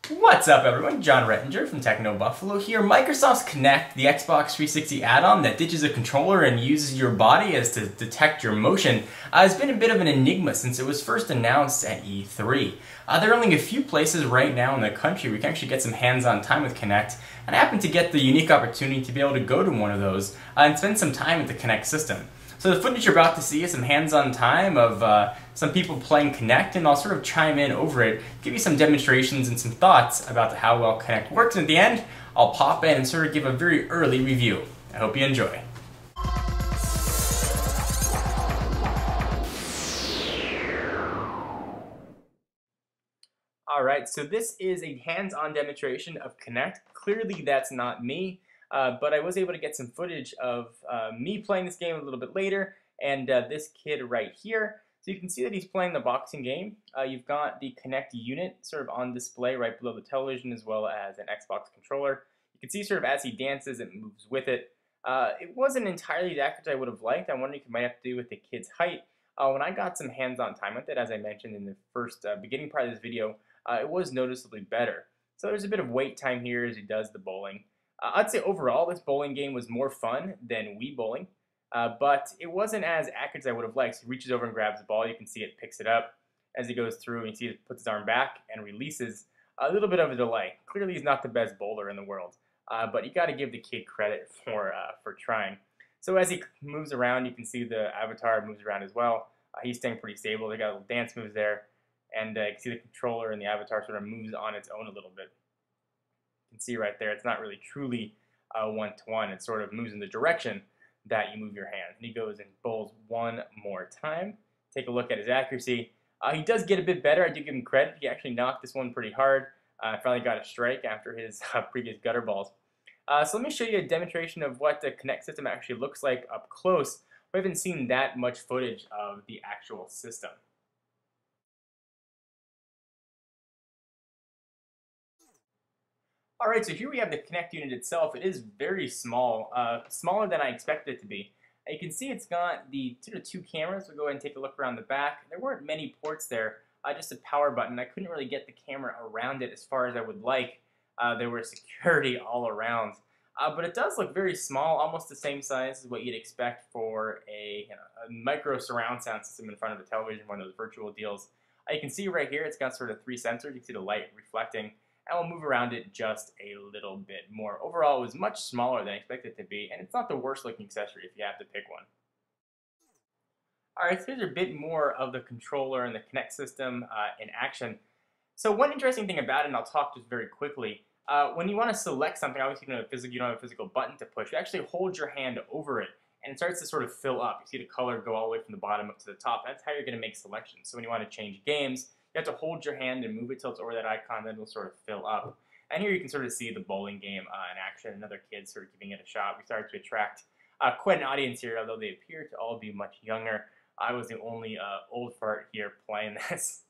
What's up everyone, John Rettinger from TechnoBuffalo here. Microsoft's Kinect, the Xbox 360 add-on that ditches a controller and uses your body as to detect your motion, has been a bit of an enigma since it was first announced at E3. There are only a few places right now in the country where you can actually get some hands-on time with Kinect, and I happened to get the unique opportunity to be able to go to one of those and spend some time with the Kinect system. So the footage you're about to see is some hands-on time of some people playing Kinect, and I'll sort of chime in over it, give you some demonstrations and some thoughts about how well Kinect works, and at the end, I'll pop in and sort of give a very early review. I hope you enjoy. Alright, so this is a hands-on demonstration of Kinect. Clearly that's not me. But I was able to get some footage of me playing this game a little bit later, and this kid right here. So you can see that he's playing the boxing game. You've got the Kinect unit sort of on display right below the television, as well as an Xbox controller. You can see sort of as he dances, it moves with it. It wasn't entirely the accurate I would have liked. I'm wondering if it might have to do with the kid's height. When I got some hands-on time with it, as I mentioned in the first beginning part of this video, it was noticeably better. So there's a bit of wait time here as he does the bowling. I'd say overall this bowling game was more fun than Wii Bowling, but it wasn't as accurate as I would have liked. So he reaches over and grabs the ball. You can see it picks it up as he goes through, and you see it puts his arm back and releases. A little bit of a delay. Clearly he's not the best bowler in the world, but you got to give the kid credit for trying. So as he moves around, you can see the avatar moves around as well. He's staying pretty stable. They got little dance moves there, and you can see the controller and the avatar sort of moves on its own a little bit. You can see right there, it's not really truly one-to-one. It sort of moves in the direction that you move your hand. And he goes and bowls one more time. Take a look at his accuracy. He does get a bit better. I do give him credit. He actually knocked this one pretty hard. Finally got a strike after his previous gutter balls. So let me show you a demonstration of what the Kinect system actually looks like up close. We haven't seen that much footage of the actual system. Alright, so here we have the Kinect unit itself. It is very small, smaller than I expected it to be. You can see it's got the two cameras. We'll go ahead and take a look around the back. There weren't many ports there, just a power button. I couldn't really get the camera around it as far as I would like. There was security all around. But it does look very small, almost the same size as what you'd expect for a micro surround sound system in front of a television, one of those virtual deals. You can see right here it's got sort of three sensors. You can see the light reflecting, and we'll move around it just a little bit more. Overall, it was much smaller than I expected it to be, and it's not the worst looking accessory if you have to pick one. Alright, so here's a bit more of the controller and the Kinect system in action. So one interesting thing about it, and I'll talk just very quickly, when you want to select something, obviously you don't have a physical button to push, you actually hold your hand over it, and it starts to sort of fill up. You see the color go all the way from the bottom up to the top. That's how you're going to make selections. So when you want to change games, you have to hold your hand and move it till it's over that icon, then it'll sort of fill up. And here you can sort of see the bowling game in action. Another kid sort of giving it a shot. We started to attract quite an audience here, although they appear to all be much younger. I was the only old fart here playing this.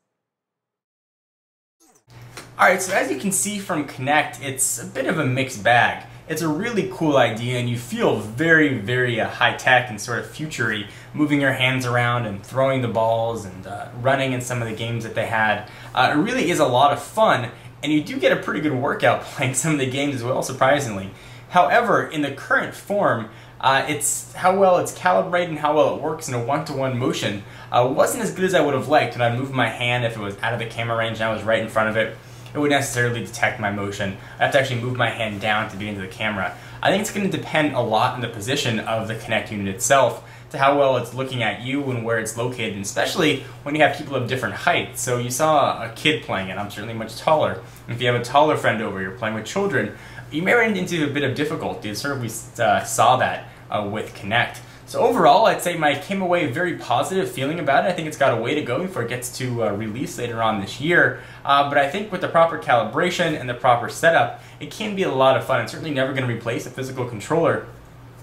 Alright, so as you can see from Kinect, it's a bit of a mixed bag. It's a really cool idea, and you feel very, very high-tech and sort of future-y, moving your hands around and throwing the balls and running in some of the games that they had. It really is a lot of fun, and you do get a pretty good workout playing some of the games as well, surprisingly. However, in the current form, it's how well it's calibrated and how well it works in a one-to-one motion wasn't as good as I would have liked when I moved my hand if it was out of the camera range and I was right in front of it. It wouldn't necessarily detect my motion. I have to actually move my hand down to be into the camera. I think it's going to depend a lot on the position of the Kinect unit itself to how well it's looking at you and where it's located, and especially when you have people of different heights. So you saw a kid playing it. I'm certainly much taller. If you have a taller friend over, you're playing with children, you may run into a bit of difficulty. We saw that with Kinect. So overall, I'd say I came away very positive feeling about it. I think it's got a way to go before it gets to release later on this year. But I think with the proper calibration and the proper setup, it can be a lot of fun. It's certainly never going to replace a physical controller.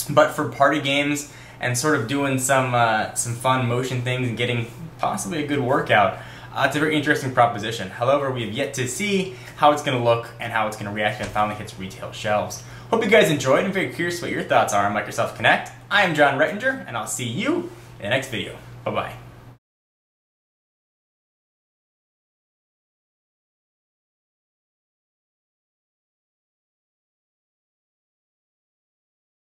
But for party games and sort of doing some fun motion things and getting possibly a good workout, it's a very interesting proposition. However, we have yet to see how it's going to look and how it's going to react when it finally hits retail shelves. Hope you guys enjoyed. I'm very curious what your thoughts are on Microsoft Kinect. I am John Rettinger, and I'll see you in the next video. Bye-bye.